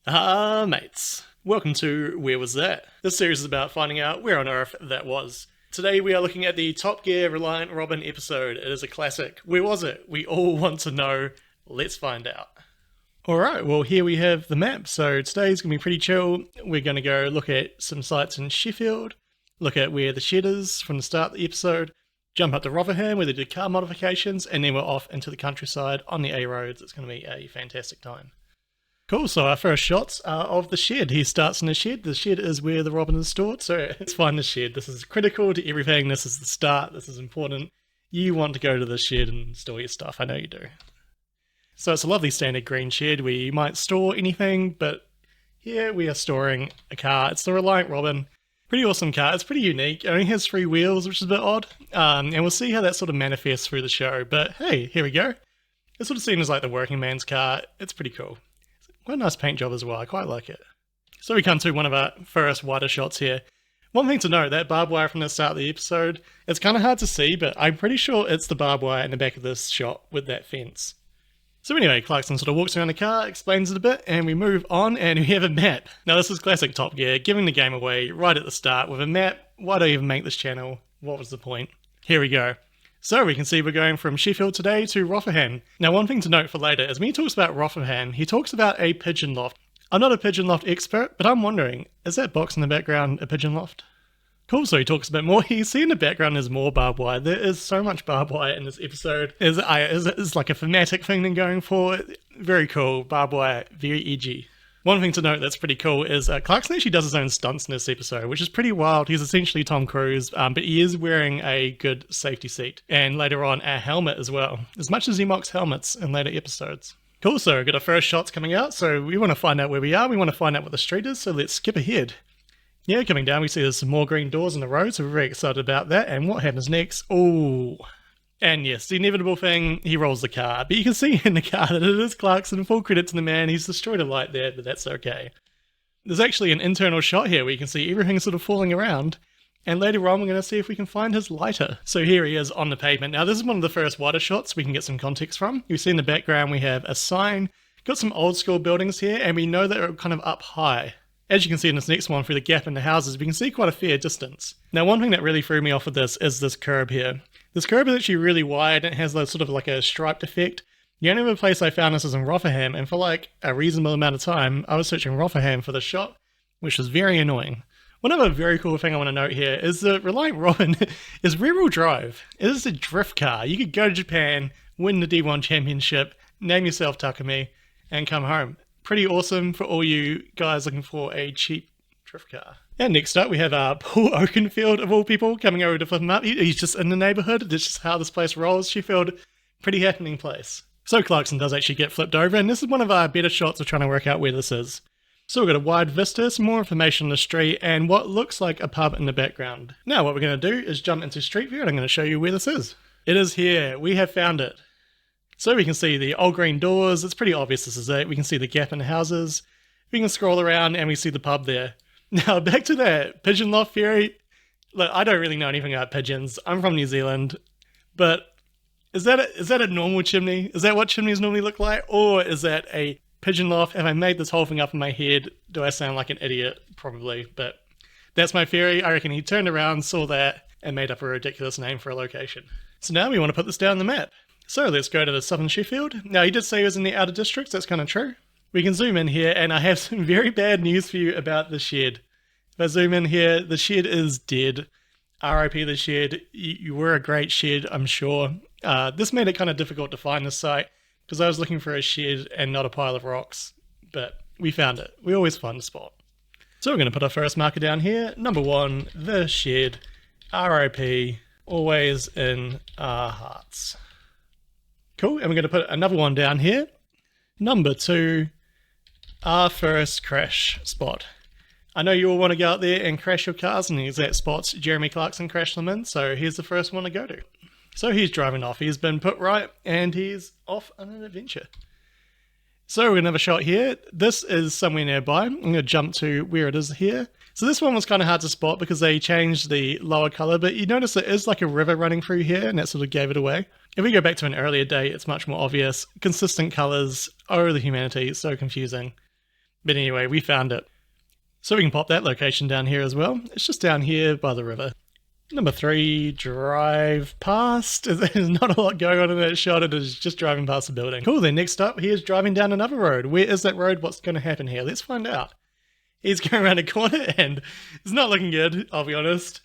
Mates. Welcome to Where Was That? This series is about finding out where on earth that was. Today we are looking at the Top Gear Reliant Robin episode. It is a classic. Where was it? We all want to know. Let's find out. Alright, well here we have the map. So today's going to be pretty chill. We're going to go look at some sites in Sheffield, look at where the shed is from the start of the episode, jump up to Rotherham where they did car modifications, and then we're off into the countryside on the A roads. It's going to be a fantastic time. Cool, so our first shots are of the shed. He starts in the shed. The shed is where the robin is stored, so let's find the shed. This is critical to everything. This is the start. This is important. You want to go to the shed and store your stuff. I know you do. So it's a lovely standard green shed where you might store anything, but here we are storing a car. It's the Reliant Robin. Pretty awesome car. It's pretty unique. It only has 3 wheels, which is a bit odd. And we'll see how that sort of manifests through the show. But hey, here we go. It's sort of seen as like the working man's car. It's pretty cool. Quite a nice paint job as well, I quite like it. So we come to one of our first wider shots here. One thing to note, that barbed wire from the start of the episode, it's kind of hard to see, but I'm pretty sure it's the barbed wire in the back of this shot with that fence. So anyway, Clarkson sort of walks around the car, explains it a bit, and we move on and we have a map. Now this is classic Top Gear, giving the game away right at the start with a map. Why do I even make this channel? What was the point? Here we go. So we can see we're going from Sheffield today to Rotherham. Now one thing to note for later is when he talks about Rotherham, he talks about a pigeon loft. I'm not a pigeon loft expert, but I'm wondering, is that box in the background a pigeon loft? Cool, so he talks a bit more. You see in the background there's more barbed wire. There is so much barbed wire in this episode. It's like a thematic thing they're going for. Very cool, barbed wire, very edgy. One thing to note that's pretty cool is Clarkson actually does his own stunts in this episode, which is pretty wild. He's essentially Tom Cruise, but he is wearing a good safety seat. And later on, a helmet as well, as much as he mocks helmets in later episodes. Cool, so we've got our first shots coming out, so we want to find out where we are. We want to find out what the street is, so let's skip ahead. Yeah, coming down, we see there's some more green doors in the road, so we're very excited about that. And what happens next? Oh, and yes, the inevitable thing, he rolls the car. But you can see in the car that it is Clarkson. Full credit to the man. He's destroyed a light there, but that's okay. There's actually an internal shot here where you can see everything sort of falling around. And later on, we're going to see if we can find his lighter. So here he is on the pavement. Now, this is one of the first wider shots we can get some context from. You see in the background, we have a sign. Got some old school buildings here, and we know that they're kind of up high. As you can see in this next one, through the gap in the houses, we can see quite a fair distance. Now, one thing that really threw me off with this is this curb here. This curb is actually really wide and it has sort of like a striped effect. The only other place I found this is in Rotherham, and for like a reasonable amount of time, I was searching Rotherham for this shot, which was very annoying. One other very cool thing I want to note here is the Reliant Robin is rear-wheel drive. It is a drift car. You could go to Japan, win the D1 championship, name yourself Takumi, and come home. Pretty awesome for all you guys looking for a cheap drift car. And next up we have Paul Oakenfield, of all people, coming over to flip him up. He's just in the neighbourhood. That's just how this place rolls. Sheffield, pretty happening place. So Clarkson does actually get flipped over, and this is one of our better shots of trying to work out where this is. So we've got a wide vista, some more information on the street, and what looks like a pub in the background. Now what we're going to do is jump into Street View, and I'm going to show you where this is. It is here. We have found it. So we can see the old green doors. It's pretty obvious this is it. We can see the gap in the houses. We can scroll around and we see the pub there. Now back to that pigeon loft theory. Look, I don't really know anything about pigeons. I'm from New Zealand, but is that a normal chimney? Is that what chimneys normally look like? Or is that a pigeon loft? Have I made this whole thing up in my head? Do I sound like an idiot? Probably, but that's my theory. I reckon he turned around, saw that, and made up a ridiculous name for a location. So now we want to put this down on the map. So let's go to the southern Sheffield. Now he did say he was in the outer districts, that's kind of true. We can zoom in here and I have some very bad news for you about the shed. If I zoom in here, the shed is dead. RIP the shed. You were a great shed, I'm sure. This made it kind of difficult to find the site because I was looking for a shed and not a pile of rocks. But we found it. We always find a spot. So we're going to put our first marker down here. Number 1, the shed. RIP, always in our hearts. Cool, and we're going to put another one down here. Number 2, our first crash spot. I know you all want to go out there and crash your cars in the exact spots Jeremy Clarkson crashed them in, so here's the first one to go to. So he's driving off, he's been put right, and he's off on an adventure. So we're going to have a shot here. This is somewhere nearby. I'm going to jump to where it is here. So this one was kind of hard to spot because they changed the lower color, but you notice there is like a river running through here, and that sort of gave it away. If we go back to an earlier date, it's much more obvious. Consistent colors. Oh, the humanity. It's so confusing. But anyway, we found it. So we can pop that location down here as well. It's just down here by the river. Number 3, drive past. There's not a lot going on in that shot. It is just driving past the building. Cool, then next up, here's driving down another road. Where is that road? What's going to happen here? Let's find out. He's going around a corner and it's not looking good, I'll be honest.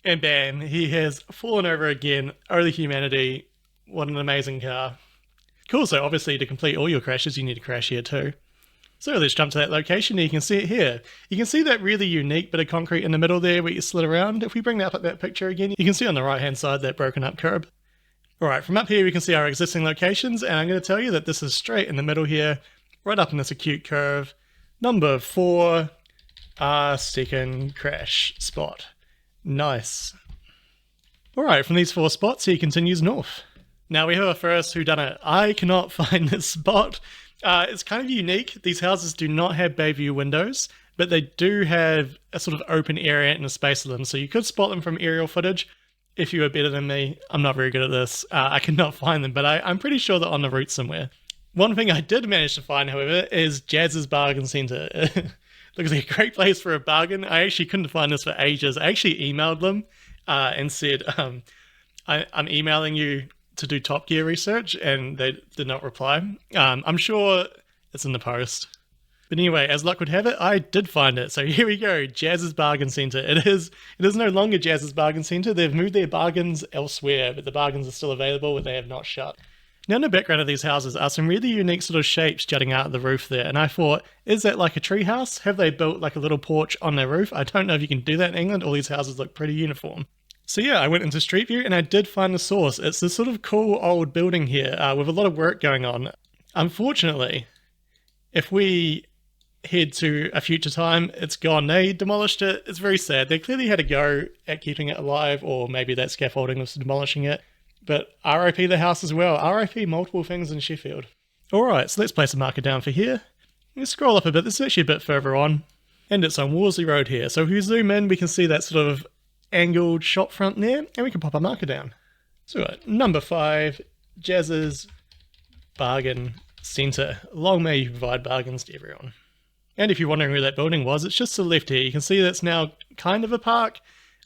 And bam, he has fallen over again. Oh, the humanity. What an amazing car. Cool, so obviously to complete all your crashes, you need to crash here too. So let's jump to that location and you can see it here. You can see that really unique bit of concrete in the middle there where you slid around. If we bring that up at that picture again, you can see on the right hand side that broken up curb. Alright, from up here we can see our existing locations, and I'm going to tell you that this is straight in the middle here, right up in this acute curve. Number 4, our second crash spot. Nice. Alright, from these 4 spots he continues north. Now we have a first whodunit. I cannot find this spot. It's kind of unique. These houses do not have bay view windows, but they do have a sort of open area and a space of them, so you could spot them from aerial footage if you were better than me. I'm not very good at this. I cannot find them, but I'm pretty sure they're on the route somewhere. One thing I did manage to find, however, is Jazz's Bargain Centre. Looks like a great place for a bargain. I actually couldn't find this for ages. I actually emailed them and said, I'm emailing you to do Top Gear research, and they did not reply. I'm sure it's in the post. But anyway, as luck would have it, I did find it. So here we go, Jazz's Bargain Centre. It is no longer Jazz's Bargain Centre. They've moved their bargains elsewhere, but the bargains are still available, but they have not shut. Now in the background of these houses are some really unique sort of shapes jutting out of the roof there, and I thought, is that like a tree house? Have they built like a little porch on their roof? I don't know if you can do that in England. All these houses look pretty uniform. So yeah, I went into Street View and I did find the source. It's this sort of cool old building here with a lot of work going on. Unfortunately, if we head to a future time, it's gone. They demolished it. It's very sad. They clearly had a go at keeping it alive, or maybe that scaffolding was demolishing it. But RIP the house as well. RIP multiple things in Sheffield. Alright, so let's place a marker down for here. Let's scroll up a bit. This is actually a bit further on. And it's on Worsley Road here. So if we zoom in, we can see that sort of angled shop front there, and we can pop a marker down. So number 5, Jazz's Bargain Centre. Long may you provide bargains to everyone. And if you're wondering where that building was, it's just to the left here. You can see that's now kind of a park.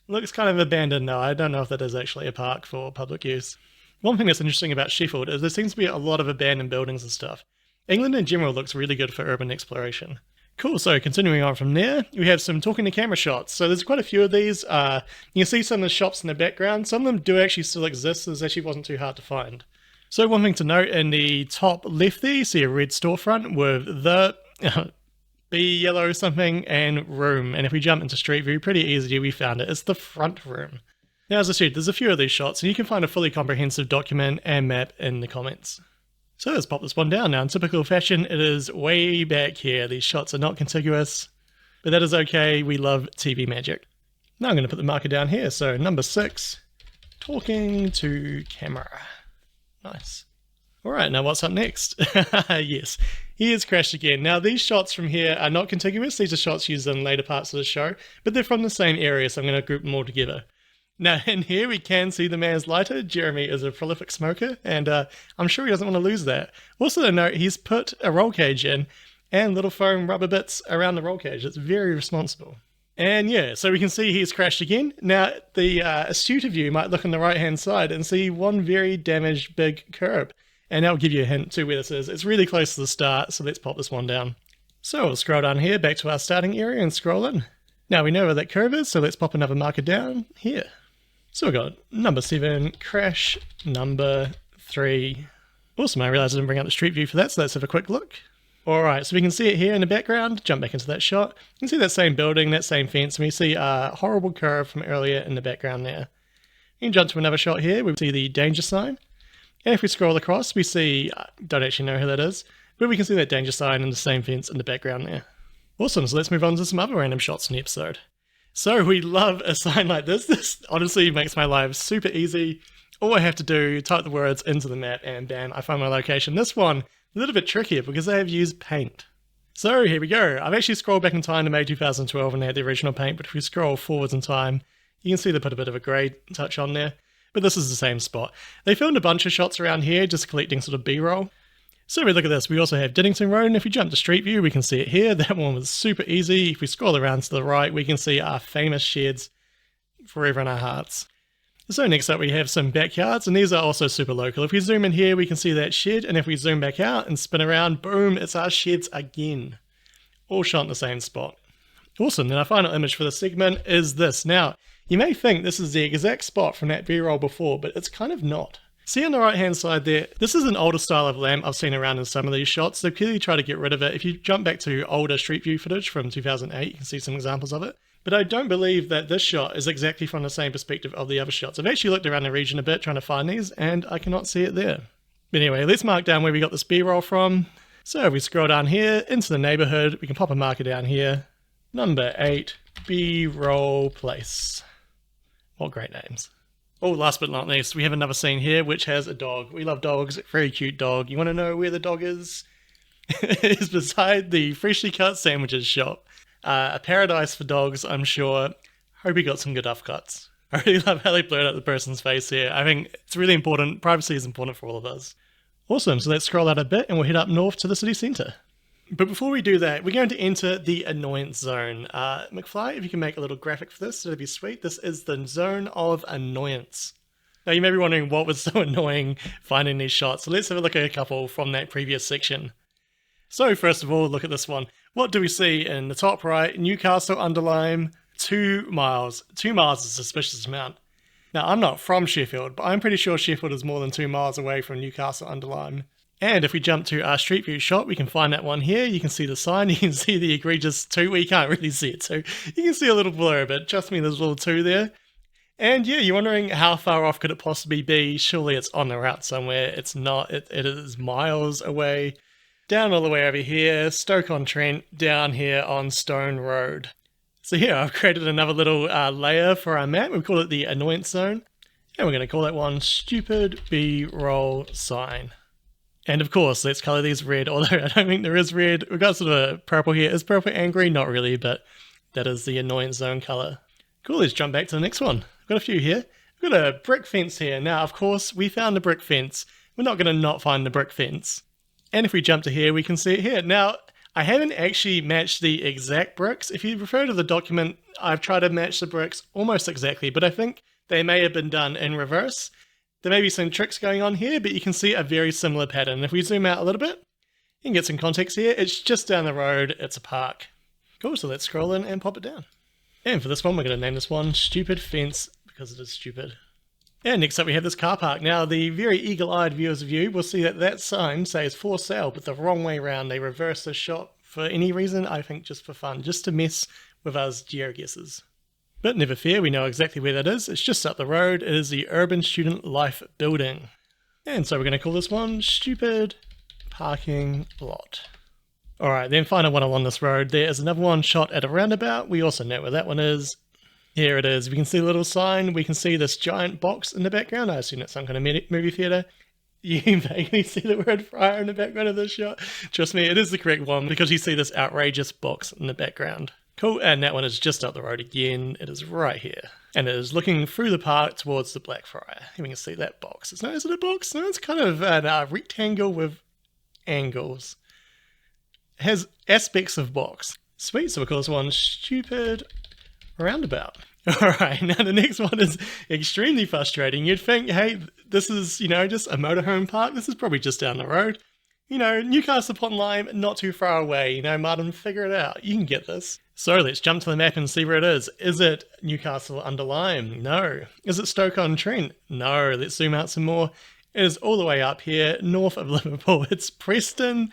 Looks kind of abandoned now. I don't know if that is actually a park for public use. One thing that's interesting about Sheffield is there seems to be a lot of abandoned buildings and stuff. England in general looks really good for urban exploration. Cool, so continuing on from there, we have some talking to camera shots. So there's quite a few of these. You can see some of the shops in the background. Some of them do actually still exist. This actually wasn't too hard to find. So one thing to note, in the top left there, you see a red storefront with the B yellow something and room. And if we jump into Street View, pretty easy, we found it. It's the front room. Now, as I said, there's a few of these shots, and you can find a fully comprehensive document and map in the comments. So let's pop this one down. Now, in typical fashion, it is way back here. These shots are not contiguous, but that is okay. We love TV magic. Now I'm going to put the marker down here. So number 6, talking to camera. Nice. All right, now what's up next? Yes, he has crashed again. Now, these shots from here are not contiguous. These are shots used in later parts of the show, but they're from the same area, so I'm going to group them all together. Now, in here, we can see the man's lighter. Jeremy is a prolific smoker, and I'm sure he doesn't want to lose that. Also to note, he's put a roll cage in and little foam rubber bits around the roll cage. It's very responsible. And yeah, so we can see he's crashed again. Now, the astute of you might look on the right-hand side and see one very damaged big curb. And that'll give you a hint to where this is. It's really close to the start, so let's pop this one down. So we'll scroll down here, back to our starting area and scroll in. Now we know where that curve is, so let's pop another marker down here. So we've got number 7, crash number 3. Awesome, I realised I didn't bring up the street view for that, so let's have a quick look. Alright, so we can see it here in the background. Jump back into that shot. You can see that same building, that same fence, and we see a horrible curve from earlier in the background there. You can jump to another shot here. We see the danger sign. And if we scroll across, we see, don't actually know who that is, but we can see that danger sign and the same fence in the background there. Awesome, so let's move on to some other random shots in the episode. So we love a sign like this. This honestly makes my life super easy. All I have to do, type the words into the map, and bam, I find my location. This one, a little bit trickier because they have used paint. So here we go. I've actually scrolled back in time to May 2012 and they had the original paint, but if we scroll forwards in time, you can see they put a bit of a grey touch on there. But this is the same spot. They filmed a bunch of shots around here, just collecting sort of B-roll. So we look at this, we also have Diddington Road, and if we jump to Street View, we can see it here. That one was super easy. If we scroll around to the right, we can see our famous sheds forever in our hearts. So next up we have some backyards, and these are also super local. If we zoom in here, we can see that shed, and if we zoom back out and spin around, boom, it's our sheds again. All shot in the same spot. Awesome, then our final image for the segment is this. Now, you may think this is the exact spot from that B-roll before, but it's kind of not. See on the right hand side there, this is an older style of lamp I've seen around in some of these shots. They've clearly tried to get rid of it. If you jump back to older Street View footage from 2008, you can see some examples of it. But I don't believe that this shot is exactly from the same perspective of the other shots. I've actually looked around the region a bit trying to find these, and I cannot see it there. But anyway, let's mark down where we got this B-roll from. So if we scroll down here into the neighborhood, we can pop a marker down here. Number 8, B-roll place. What great names. Oh, last but not least, we have another scene here which has a dog. We love dogs. Very cute dog. You want to know where the dog is? It's beside the freshly cut sandwiches shop. A paradise for dogs, I'm sure. Hope he got some good offcuts. I really love how they blurred out the person's face here. I think it's really important. Privacy is important for all of us. Awesome, so let's scroll out a bit and we'll head up north to the city centre. But before we do that, we're going to enter the annoyance zone. McFly, if you can make a little graphic for this, that'd be sweet. This is the zone of annoyance. Now you may be wondering what was so annoying finding these shots, so let's have a look at a couple from that previous section. So first of all, look at this one. What do we see in the top right? Newcastle under Lyme, 2 miles. 2 miles is a suspicious amount. Now I'm not from Sheffield, but I'm pretty sure Sheffield is more than 2 miles away from Newcastle under Lyme. And if we jump to our Street View shot, we can find that one here. You can see the sign, you can see the egregious 2. We can't really see it, so you can see a little blur, but trust me, there's a little 2 there. And yeah, you're wondering how far off could it possibly be? Surely it's on the route somewhere. It's not, it is miles away. Down all the way over here, Stoke-on-Trent, down here on Stone Road. So here, I've created another little layer for our map. We call it the annoyance zone. And we're going to call that one Stupid B-roll sign. And of course, let's colour these red, although I don't think there is red. We've got sort of a purple here. Is purple angry? Not really, but that is the annoyance zone colour. Cool, let's jump back to the next one. I've got a few here. We've got a brick fence here. Now, of course, we found the brick fence. We're not going to not find the brick fence. And if we jump to here, we can see it here. Now, I haven't actually matched the exact bricks. If you refer to the document, I've tried to match the bricks almost exactly, but I think they may have been done in reverse. There may be some tricks going on here, but you can see a very similar pattern. If we zoom out a little bit, you can get some context here. It's just down the road. It's a park. Cool, so let's scroll in and pop it down. And for this one, we're going to name this one Stupid Fence, because it is stupid. And next up we have this car park. Now, the very eagle-eyed viewers of you will see that that sign says for sale, but the wrong way around. They reversed the shot for any reason, I think just for fun, just to mess with us geoguessers. But never fear, we know exactly where that is. It's just up the road. It is the Urban Student Life Building. And so we're going to call this one Stupid Parking Lot. Alright, then final one along this road. There is another one shot at a roundabout. We also know where that one is. Here it is. We can see the little sign. We can see this giant box in the background. I assume it's some kind of movie theatre. You can vaguely see the word fryer in the background of this shot. Trust me, it is the correct one because you see this outrageous box in the background. Cool, and that one is just up the road again. It is right here. And it is looking through the park towards the Blackfriar. Here we can see that box. Is it a box? No, it's kind of a rectangle with angles. It has aspects of box. Sweet, so we'll call this one Stupid Roundabout. Alright, now the next one is extremely frustrating. You'd think, hey, this is, just a motorhome park. This is probably just down the road. Newcastle upon Lyme, not too far away. Martin, figure it out. You can get this. So let's jump to the map and see where it is. Is it Newcastle under Lyme? No. Is it Stoke-on-Trent? No. Let's zoom out some more. It is all the way up here, north of Liverpool. It's Preston,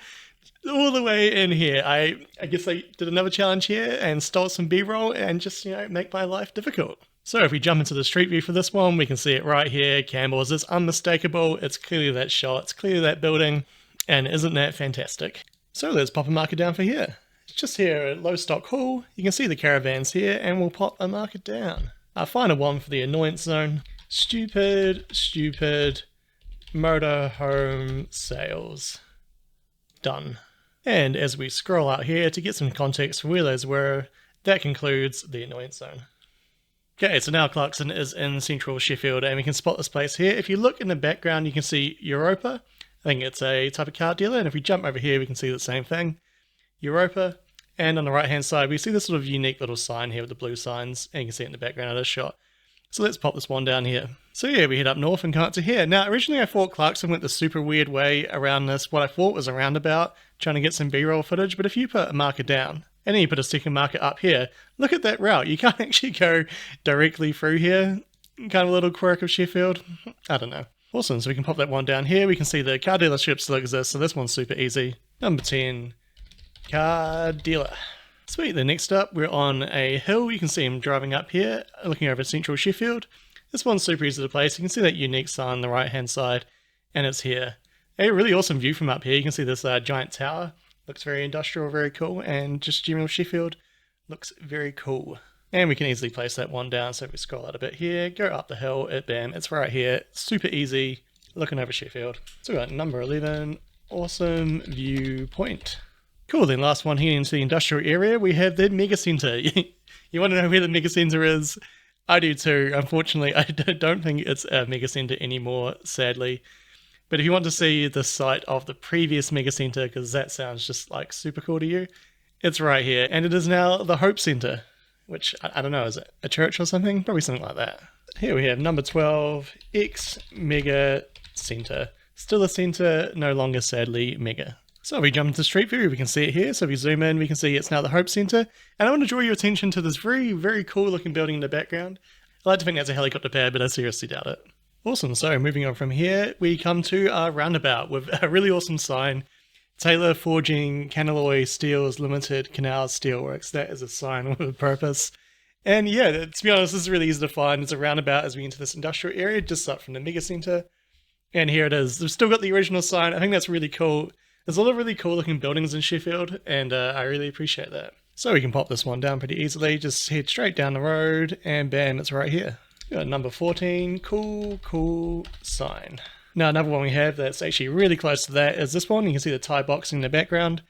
all the way in here. I guess I did another challenge here and stole some B-roll and just, make my life difficult. So if we jump into the street view for this one, we can see it right here. Campbell's is unmistakable. It's clearly that shot. It's clearly that building. And isn't that fantastic? So let's pop a marker down for here. It's just here at Lowestock Hall. You can see the caravans here, and we'll pop a marker down. Our final one for the annoyance zone. Stupid motorhome sales. Done. And as we scroll out here to get some context for where those were, that concludes the annoyance zone. Okay, so now Clarkson is in central Sheffield, and we can spot this place here. If you look in the background, you can see Europa. I think it's a type of car dealer, and if we jump over here, we can see the same thing. Europa. And on the right hand side, we see this sort of unique little sign here with the blue signs, and you can see it in the background of this shot. So let's pop this one down here. So yeah, we head up north and come up to here. Now, originally I thought Clarkson went the super weird way around this, what I thought was a roundabout, trying to get some B-roll footage, but if you put a marker down, and then you put a second marker up here, look at that route. You can't actually go directly through here. Kind of a little quirk of Sheffield. I don't know. Awesome, so we can pop that one down here. We can see the car dealership still exists, so this one's super easy. Number 10, car dealer. Sweet, then next up we're on a hill. You can see him driving up here, looking over central Sheffield. This one's super easy to place. You can see that unique sign on the right hand side, and it's here. A really awesome view from up here. You can see this giant tower. Looks very industrial, very cool, and just general Sheffield looks very cool. And we can easily place that one down, so if we scroll out a bit here, go up the hill, bam, it's right here. Super easy, looking over Sheffield. So we got number 11, awesome viewpoint. Cool, then last one here into the industrial area, we have the mega centre. You want to know where the mega centre is? I do too. Unfortunately, I don't think it's a mega centre anymore, sadly. But if you want to see the site of the previous mega centre, because that sounds just like super cool to you, it's right here. And it is now the Hope Centre, which, I don't know, is it a church or something? Probably something like that. Here we have number 12, X Mega Centre. Still a centre, no longer sadly mega. So if we jump into Street View, we can see it here. So if we zoom in, we can see it's now the Hope Centre. And I want to draw your attention to this very, very cool looking building in the background. I like to think that's a helicopter pad, but I seriously doubt it. Awesome, so moving on from here, we come to our roundabout with a really awesome sign. Taylor Forging Canalloy Steels Limited Canals Steelworks. That is a sign with a purpose. And yeah, to be honest, this is really easy to find. It's a roundabout as we enter this industrial area, just up from the mega centre. And here it is. They've still got the original sign. I think that's really cool. There's a lot of really cool looking buildings in Sheffield, and I really appreciate that. So we can pop this one down pretty easily. Just head straight down the road, and bam, it's right here. We got number 14, cool sign. Now another one we have that's actually really close to that is this one. You can see the Thai boxing in the background.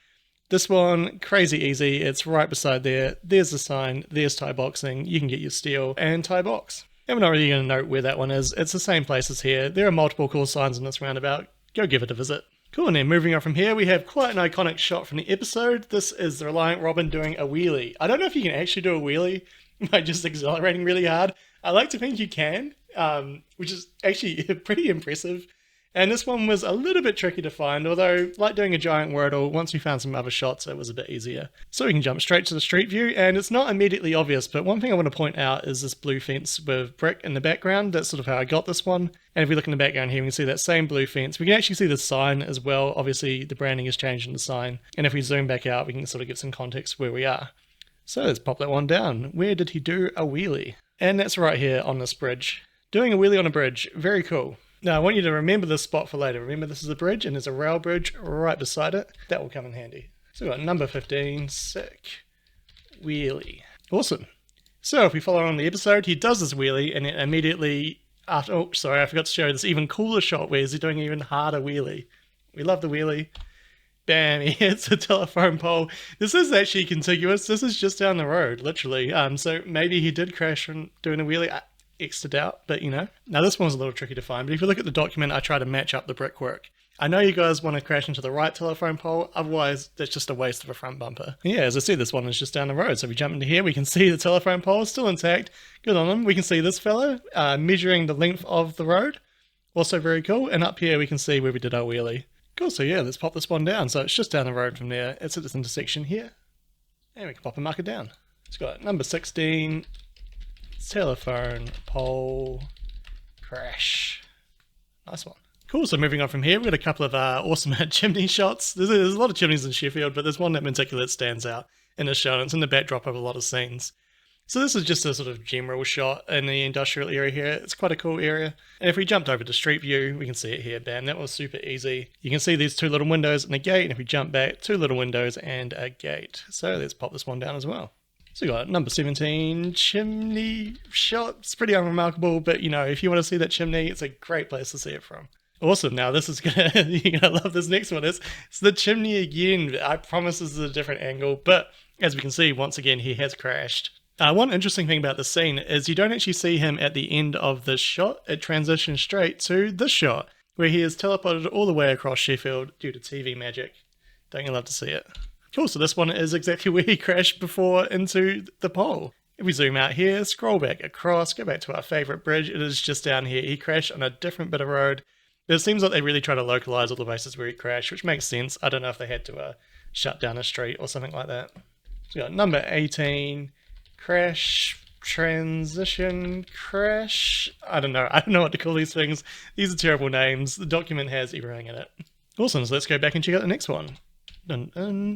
This one, crazy easy. It's right beside there. There's the sign. There's Thai boxing. You can get your steel and Thai box. And we're not really going to note where that one is. It's the same place as here. There are multiple cool signs in this roundabout. Go give it a visit. Cool, and then moving on from here, we have quite an iconic shot from the episode. This is the Reliant Robin doing a wheelie. I don't know if you can actually do a wheelie by just accelerating really hard. I like to think you can, which is actually pretty impressive. And this one was a little bit tricky to find, although, like doing a giant Wordle, once we found some other shots, it was a bit easier. So we can jump straight to the street view, and it's not immediately obvious, but one thing I want to point out is this blue fence with brick in the background. That's sort of how I got this one. And if we look in the background here, we can see that same blue fence. We can actually see the sign as well. Obviously, the branding has changed in the sign. And if we zoom back out, we can sort of get some context where we are. So let's pop that one down. Where did he do a wheelie? And that's right here on this bridge. Doing a wheelie on a bridge. Very cool. Now, I want you to remember this spot for later. Remember, this is a bridge, and there's a rail bridge right beside it. That will come in handy. So we've got number 15, sick wheelie. Awesome. So if we follow on the episode, he does this wheelie, and then immediately after... Oh, sorry, I forgot to show this even cooler shot where he's doing an even harder wheelie. We love the wheelie. Bam, he hits a telephone pole. This is actually contiguous. This is just down the road, literally. So maybe he did crash from doing a wheelie. Extra doubt, but you know. Now this one's a little tricky to find, but if you look at the document, I try to match up the brickwork. I know you guys want to crash into the right telephone pole, otherwise that's just a waste of a front bumper. And yeah, as I said, this one is just down the road, so if we jump into here, we can see the telephone pole still intact. Good on them. We can see this fellow measuring the length of the road. Also very cool, and up here we can see where we did our wheelie. Cool, so yeah, let's pop this one down. So it's just down the road from there. It's at this intersection here, and we can pop a marker down. It's got number 16, telephone pole crash. Nice one. Cool, so moving on from here, we've got a couple of awesome chimney shots. There's a lot of chimneys in Sheffield, but there's one in particular that stands out in this shot, and it's in the backdrop of a lot of scenes. So this is just a sort of general shot in the industrial area here. It's quite a cool area. And if we jumped over to Street View, we can see it here. Bam, that was super easy. You can see these two little windows and a gate, and if we jump back, two little windows and a gate. So let's pop this one down as well. So we got number 17, chimney shot. It's pretty unremarkable, but you know, if you want to see that chimney, it's a great place to see it from. Awesome. Now this is you're gonna love this next one. It's the chimney again. I promise this is a different angle, but as we can see, once again, he has crashed. One interesting thing about this scene is you don't actually see him at the end of this shot. It transitions straight to this shot, where he is teleported all the way across Sheffield due to TV magic. Don't you love to see it? Cool, so this one is exactly where he crashed before into the pole. If we zoom out here, scroll back across, go back to our favourite bridge, it is just down here. He crashed on a different bit of road. But it seems like they really try to localise all the places where he crashed, which makes sense. I don't know if they had to shut down a street or something like that. So we got number 18, crash, transition, crash. I don't know what to call these things. These are terrible names. The document has everything in it. Awesome, so let's go back and check out the next one.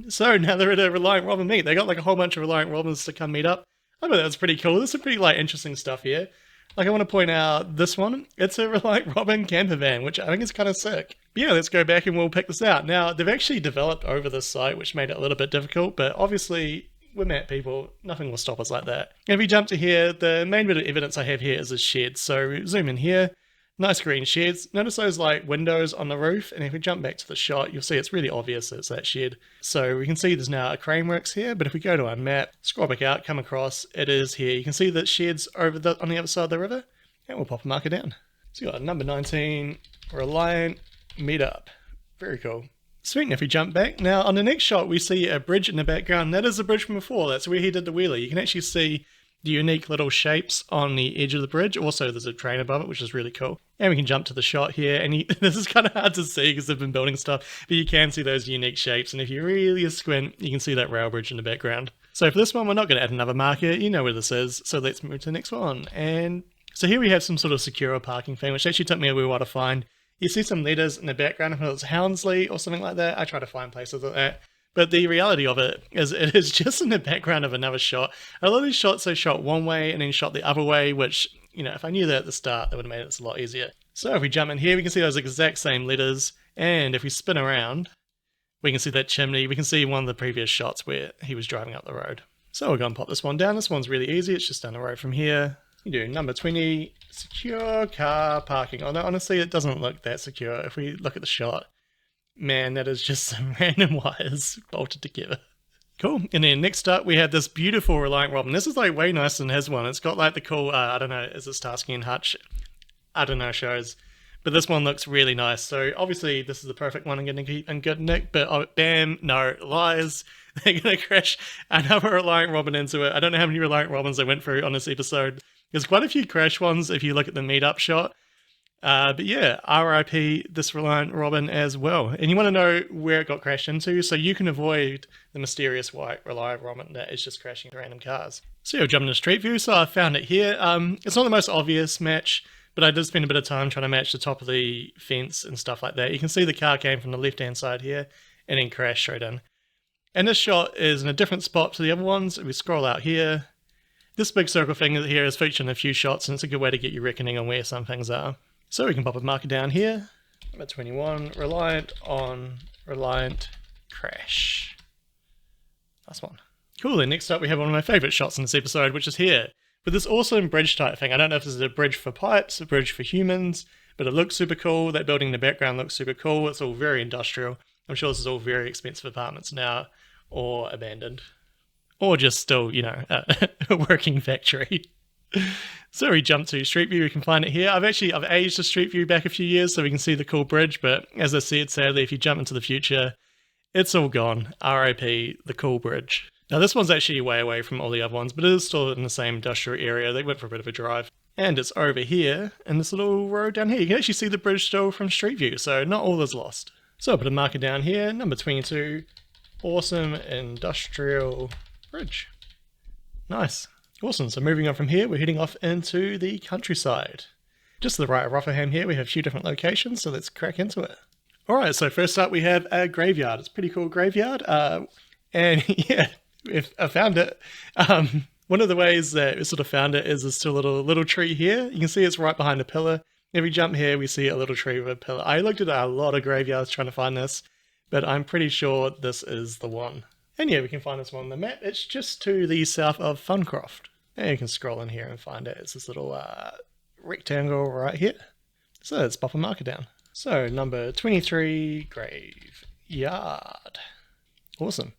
So now they're at a Reliant Robin meet. They got like a whole bunch of Reliant Robins to come meet up. I thought that was pretty cool. There's some pretty like interesting stuff here. Like I want to point out this one. It's a Reliant Robin camper van, which I think is kind of sick. But yeah, let's go back and we'll pick this out. Now, they've actually developed over this site, which made it a little bit difficult, but obviously we're map people, nothing will stop us like that. And if we jump to here, the main bit of evidence I have here is a shed. So zoom in here, nice green sheds. Notice those like windows on the roof, and if we jump back to the shot, you'll see it's really obvious it's that shed. So we can see there's now a crane works here, but if we go to our map, scroll back out, come across, it is here. You can see that shed's over on the other side of the river, and we'll pop a marker down. So we got number 19, Reliant Meetup. Very cool. Sweet, and if we jump back, now on the next shot we see a bridge in the background. That is the bridge from before, that's where he did the wheelie. You can actually see the unique little shapes on the edge of the bridge. Also there's a train above it, which is really cool. And we can jump to the shot here, and this is kind of hard to see because they've been building stuff, but you can see those unique shapes, and if you really squint, you can see that rail bridge in the background. So for this one, we're not going to add another marker, you know where this is, so let's move to the next one. And so here we have some sort of secure parking thing, which actually took me a wee while to find. You see some letters in the background, if it's Houndsley or something like that. I try to find places like that. But the reality of it is just in the background of another shot. A lot of these shots, they shot one way and then shot the other way, which, you know, if I knew that at the start, that would have made it a lot easier. So if we jump in here, we can see those exact same letters. And if we spin around, we can see that chimney. We can see one of the previous shots where he was driving up the road. So we're going to pop this one down. This one's really easy. It's just down the road from here. You do number 20, secure car parking. Oh no, honestly, it doesn't look that secure. If we look at the shot, man, that is just some random wires bolted together. Cool. And then next up, we have this beautiful Reliant Robin. This is like way nicer than his one. It's got like the cool, I don't know, is this Starsky and Hutch? I don't know, shows. But this one looks really nice. So obviously this is the perfect one I'm going to keep in good nick, but oh, damn, no, lies. They're going to crash another Reliant Robin into it. I don't know how many Reliant Robins they went through on this episode. There's quite a few crash ones if you look at the meetup shot. But yeah, RIP this Reliant Robin as well. And you want to know where it got crashed into, so you can avoid the mysterious white Reliant Robin that is just crashing into random cars. So you'll jump into Street View, so I found it here. It's not the most obvious match, but I did spend a bit of time trying to match the top of the fence and stuff like that. You can see the car came from the left-hand side here and then crashed straight in. And this shot is in a different spot to the other ones. If we scroll out here, this big circle thing here is featured in a few shots, and it's a good way to get your reckoning on where some things are. So we can pop a marker down here. Number 21, Reliant on Reliant Crash. Nice one. Cool, then next up we have one of my favourite shots in this episode, which is here. With this awesome bridge type thing. I don't know if this is a bridge for pipes, a bridge for humans, but it looks super cool. That building in the background looks super cool. It's all very industrial. I'm sure this is all very expensive apartments now, or abandoned. Or just still, you know, a working factory. So we jump to Street View, we can find it here. I've aged the Street View back a few years so we can see the cool bridge, but as I said, sadly, if you jump into the future, it's all gone. RIP, the cool bridge. Now this one's actually way away from all the other ones, but it is still in the same industrial area. They went for a bit of a drive. And it's over here, in this little road down here. You can actually see the bridge still from Street View, so not all is lost. So I'll put a marker down here, number 22, awesome industrial bridge. Nice. Awesome, so moving on from here, we're heading off into the countryside. Just to the right of Rotherham here, we have a few different locations, so let's crack into it. Alright, so first up we have a graveyard. It's a pretty cool graveyard, and yeah, I found it. One of the ways that we sort of found it is this little tree here. You can see it's right behind a pillar. If we jump here, we see a little tree with a pillar. I looked at a lot of graveyards trying to find this, but I'm pretty sure this is the one. And yeah, we can find this one on the map. It's just to the south of Funcroft. And you can scroll in here and find it. It's this little rectangle right here. So let's pop a marker down. So number 23, graveyard. Awesome.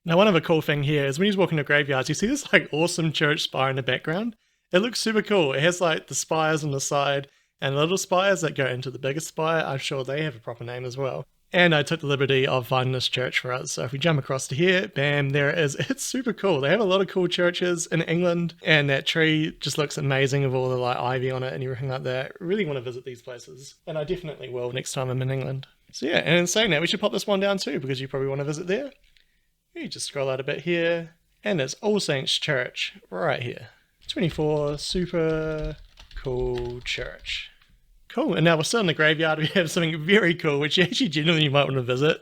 Now one other cool thing here is when you walk into graveyards, you see this like awesome church spire in the background. It looks super cool. It has like the spires on the side, And the little spires that go into the biggest spire, I'm sure they have a proper name as well. And I took the liberty of finding this church for us. So if we jump across to here, bam, there it is. It's super cool. They have a lot of cool churches in England, and that tree just looks amazing with all the like ivy on it and everything like that. I really want to visit these places, and I definitely will next time I'm in England. So yeah, and in saying that, we should pop this one down too, because you probably want to visit there. You just scroll out a bit here, and it's All Saints Church right here. 24, super cool church. Cool, and now we're still in the graveyard. We have something very cool, which actually genuinely you might want to visit.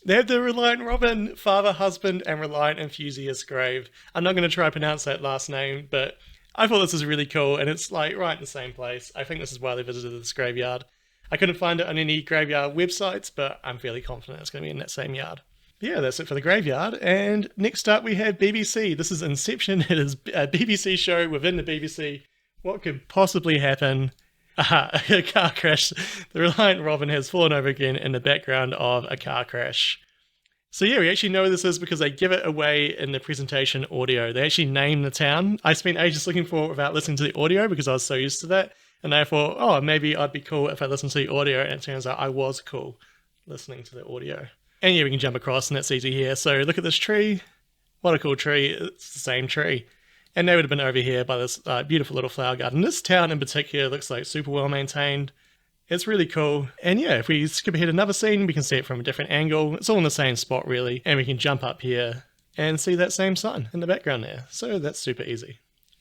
They have the Reliant Robin, father, husband, and Reliant Enthusiast grave. I'm not going to try to pronounce that last name, but I thought this was really cool, and it's like right in the same place. I think this is why they visited this graveyard. I couldn't find it on any graveyard websites, but I'm fairly confident it's going to be in that same yard. Yeah, that's it for the graveyard. And next up we have BBC. This is Inception. It is a BBC show within the BBC. What could possibly happen? A car crash. The Reliant Robin has fallen over again in the background of a car crash. So yeah, we actually know this is because they give it away in the presentation audio. They actually name the town. I spent ages looking for it without listening to the audio because I was so used to that. And I thought, oh, maybe I'd be cool if I listened to the audio. And it turns out I was cool listening to the audio. And yeah, we can jump across and that's easy here. So look at this tree. What a cool tree. It's the same tree. And they would have been over here by this beautiful little flower garden. This town in particular looks like super well maintained. It's really cool. And yeah, if we skip ahead another scene, we can see it from a different angle. It's all in the same spot really. And we can jump up here and see that same sun in the background there. So that's super easy.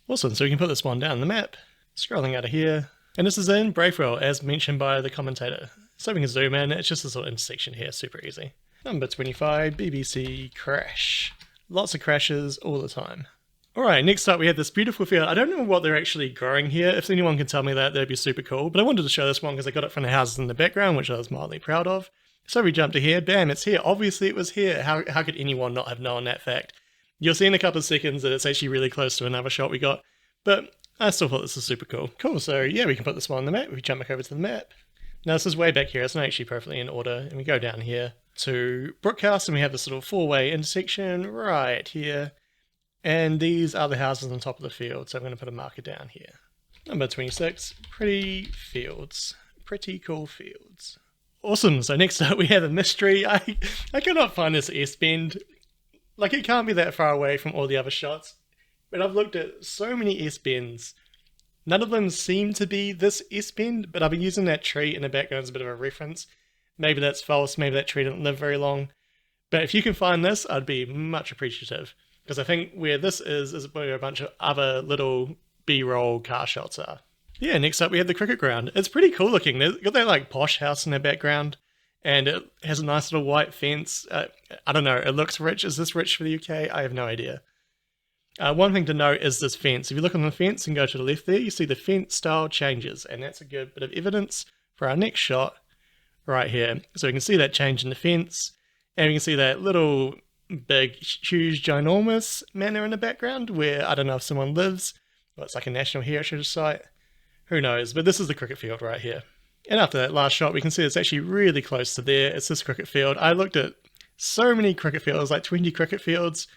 Awesome, so we can put this one down the map. Scrolling out of here. And this is in Bravewell, as mentioned by the commentator. So we can zoom in. It's just this little intersection here, super easy. Number 25, BBC crash. Lots of crashes all the time. Alright, next up we have this beautiful field. I don't know what they're actually growing here. If anyone can tell me that, that'd be super cool. But I wanted to show this one because I got it from the houses in the background, which I was mildly proud of. So we jump to here, bam, it's here. Obviously it was here. How could anyone not have known that fact? You'll see in a couple of seconds that it's actually really close to another shot we got. But I still thought this was super cool. Cool, so yeah, we can put this one on the map. We jump back over to the map. Now this is way back here. It's not actually perfectly in order. And we go down here to Brookhouse and we have this little four-way intersection right here. And these are the houses on top of the field, so I'm going to put a marker down here. Number 26, pretty fields. Pretty cool fields. Awesome, so next up we have a mystery. I cannot find this S-bend. Like, it can't be that far away from all the other shots. But I've looked at so many S-bends. None of them seem to be this S-bend, but I've been using that tree in the background as a bit of a reference. Maybe that's false, maybe that tree didn't live very long. But if you can find this, I'd be much appreciative. Because I think where this is where a bunch of other little B-roll car shots are. Yeah, next up we have the cricket ground. It's pretty cool looking. They've got that like posh house in the background. And it has a nice little white fence. I don't know, it looks rich. Is this rich for the UK? I have no idea. One thing to note is this fence. If you look on the fence and go to the left there, you see the fence style changes. And that's a good bit of evidence for our next shot right here. So we can see that change in the fence. And we can see that little big, huge, ginormous manor in the background where I don't know if someone lives. Well, it's like a national heritage site. Who knows? But this is the cricket field right here. And after that last shot, we can see it's actually really close to there. It's this cricket field. I looked at so many cricket fields, like 20 cricket fields.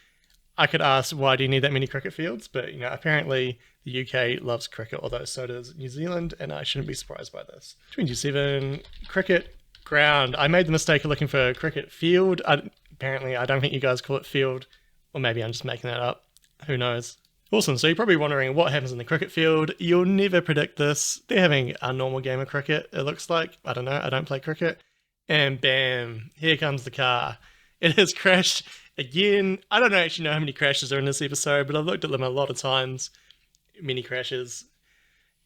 I could ask, why do you need that many cricket fields? But, you know, apparently the UK loves cricket, although so does New Zealand, and I shouldn't be surprised by this. 27, cricket ground. I made the mistake of looking for a cricket field. Apparently, I don't think you guys call it field, or maybe I'm just making that up. Who knows? Awesome, so you're probably wondering what happens in the cricket field. You'll never predict this. They're having a normal game of cricket, it looks like. I don't know, I don't play cricket. And bam, here comes the car. It has crashed again. I don't actually know how many crashes are in this episode, but I've looked at them a lot of times. Many crashes.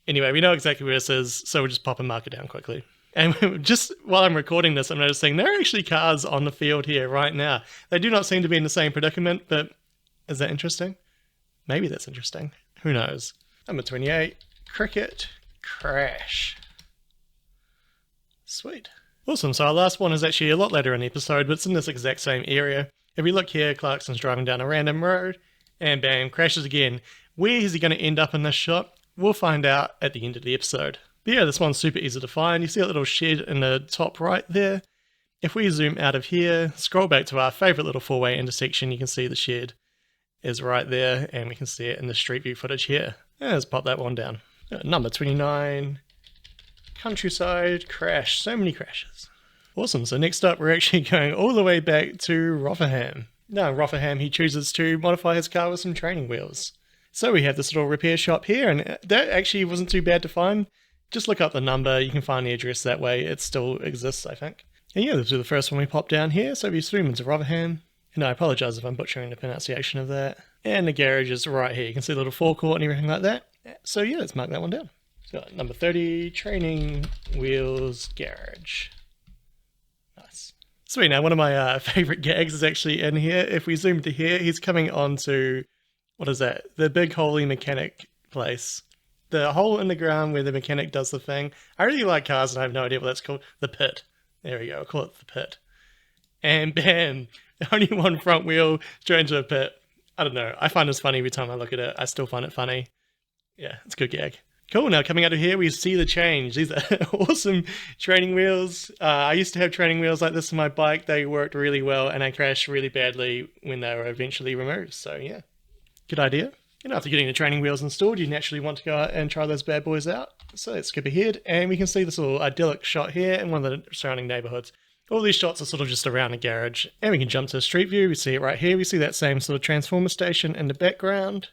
Anyway, we know exactly where this is, so we'll just pop a marker down quickly. And just while I'm recording this, I'm noticing there are actually cars on the field here right now. They do not seem to be in the same predicament, but is that interesting? Maybe that's interesting. Who knows? Number 28, cricket crash. Sweet. Awesome, so our last one is actually a lot later in the episode, but it's in this exact same area. If we look here, Clarkson's driving down a random road, and bam, crashes again. Where is he going to end up in this shot? We'll find out at the end of the episode. But yeah, this one's super easy to find. You see a little shed in the top right there. If we zoom out of here, scroll back to our favourite little four-way intersection, you can see the shed is right there, and we can see it in the street view footage here. Yeah, let's pop that one down. Number 29, Countryside crash. So many crashes. Awesome. So next up, we're actually going all the way back to Rotherham. Now in Rotherham, he chooses to modify his car with some training wheels. So we have this little repair shop here, and that actually wasn't too bad to find. Just look up the number, you can find the address that way. It still exists, I think. And yeah, this is the first one we popped down here. So we zoom into Rotherham. And I apologise if I'm butchering the pronunciation of that. And the garage is right here. You can see the little forecourt and everything like that. So yeah, let's mark that one down. So number 30, training wheels garage. Nice. Sweet. Now one of my favourite gags is actually in here. If we zoom to here, he's coming on to, what is that? The big holy mechanic place. The hole in the ground where the mechanic does the thing. I really like cars and I have no idea what that's called. The pit. There we go. I'll call it the pit. And bam! Only one front wheel straight into a pit. I don't know. I find this funny every time I look at it. I still find it funny. Yeah, it's a good gag. Cool, now coming out of here we see the change. These are awesome training wheels. I used to have training wheels like this on my bike. They worked really well and I crashed really badly when they were eventually removed. So yeah, good idea. And after getting the training wheels installed, you naturally want to go out and try those bad boys out. So let's skip ahead and we can see this little idyllic shot here in one of the surrounding neighborhoods. All these shots are sort of just around the garage. And we can jump to street view. We see it right here. We see that same sort of transformer station in the background.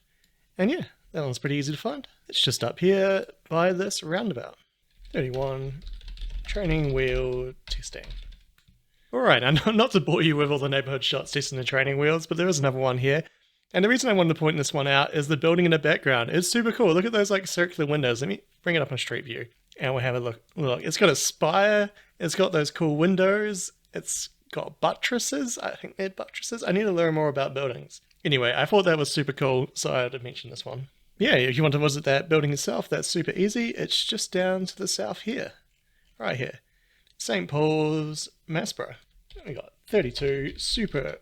And yeah, that one's pretty easy to find. It's just up here by this roundabout. 31, training wheel testing. Alright, now not to bore you with all the neighborhood shots testing the training wheels, but there is another one here. And the reason I wanted to point this one out is the building in the background. It's super cool. Look at those like circular windows. Let me bring it up on street view. And we'll have a look. Look, it's got a spire. It's got those cool windows. It's got buttresses. I think they're buttresses. I need to learn more about buildings. Anyway, I thought that was super cool, so I had to mention this one. Yeah, if you want to visit that building itself, that's super easy. It's just down to the south here. Right here. St. Paul's, Maspero. We got 32 super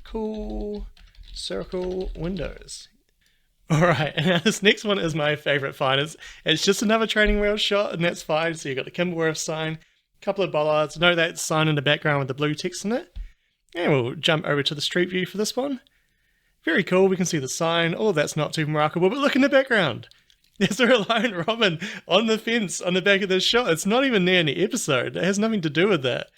cool circle windows. Alright, and now this next one is my favourite find. It's just another training wheel shot, and that's fine. So you've got the Kimberworth sign, a couple of bollards, know that sign in the background with the blue text in it. And we'll jump over to the street view for this one. Very cool, we can see the sign. Oh, that's not too remarkable, but look in the background. There's a Reliant Robin on the fence on the back of this shot. It's not even there in the episode. It has nothing to do with that.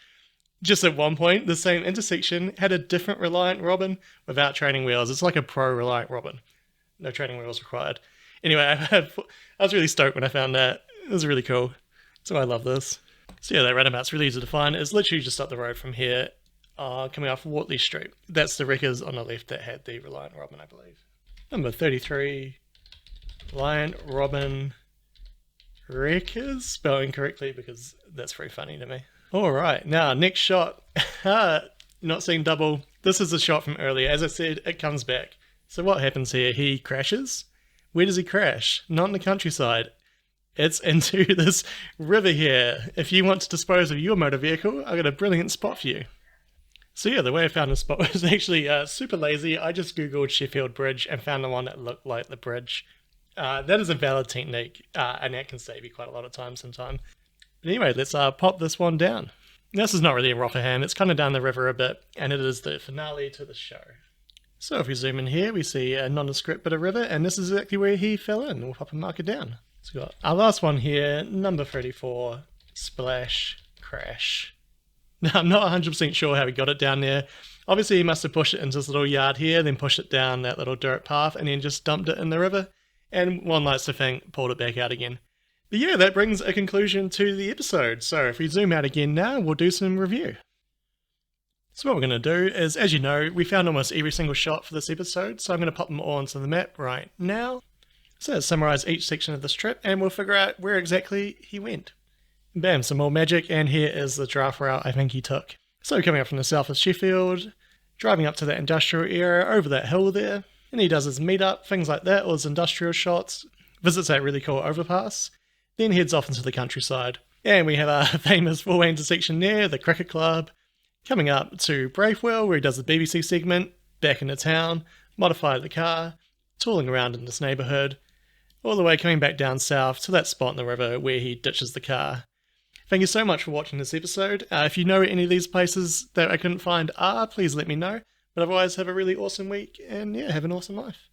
Just at one point, the same intersection had a different Reliant Robin without training wheels. It's like a pro Reliant Robin. No training wheels required. Anyway, I was really stoked when I found that. It was really cool. So I love this. So yeah, that roundabout's really easy to find. It's literally just up the road from here, coming off Wortley Street. That's the wreckers on the left that had the Reliant Robin, I believe. Number 33, Reliant Robin wreckers. Spelled incorrectly because that's very funny to me. Alright, now next shot. Not seeing double. This is a shot from earlier. As I said, it comes back. So what happens here? He crashes. Where does he crash? Not in the countryside. It's into this river here. If you want to dispose of your motor vehicle, I've got a brilliant spot for you. So yeah, the way I found the spot was actually super lazy. I just googled Sheffield Bridge and found the one that looked like the bridge. That is a valid technique, and that can save you quite a lot of time sometimes. But anyway, let's pop this one down. This is not really in Rotherham. It's kind of down the river a bit, and it is the finale to the show. So if we zoom in here, we see a nondescript bit of river, and this is exactly where he fell in. We'll pop a marker down. So we've got our last one here, number 34, splash, crash. Now, I'm not 100% sure how he got it down there. Obviously, he must have pushed it into this little yard here, then pushed it down that little dirt path, and then just dumped it in the river. And one likes to think, pulled it back out again. But yeah, that brings a conclusion to the episode. So if we zoom out again now, we'll do some review. So what we're going to do is, as you know, we found almost every single shot for this episode, so I'm going to pop them all onto the map right now. So let's summarise each section of this trip, and we'll figure out where exactly he went. Bam, some more magic, and here is the draft route I think he took. So coming up from the south of Sheffield, driving up to that industrial area over that hill there, and he does his meetup, things like that, all his industrial shots, visits that really cool overpass, then heads off into the countryside. And we have our famous four-way intersection there, the cricket club, coming up to Bravewell, where he does the BBC segment, back into town, modify the car, tooling around in this neighbourhood, all the way coming back down south to that spot in the river where he ditches the car. Thank you so much for watching this episode. If you know any of these places that I couldn't find are, please let me know. But otherwise, have a really awesome week, and yeah, have an awesome life.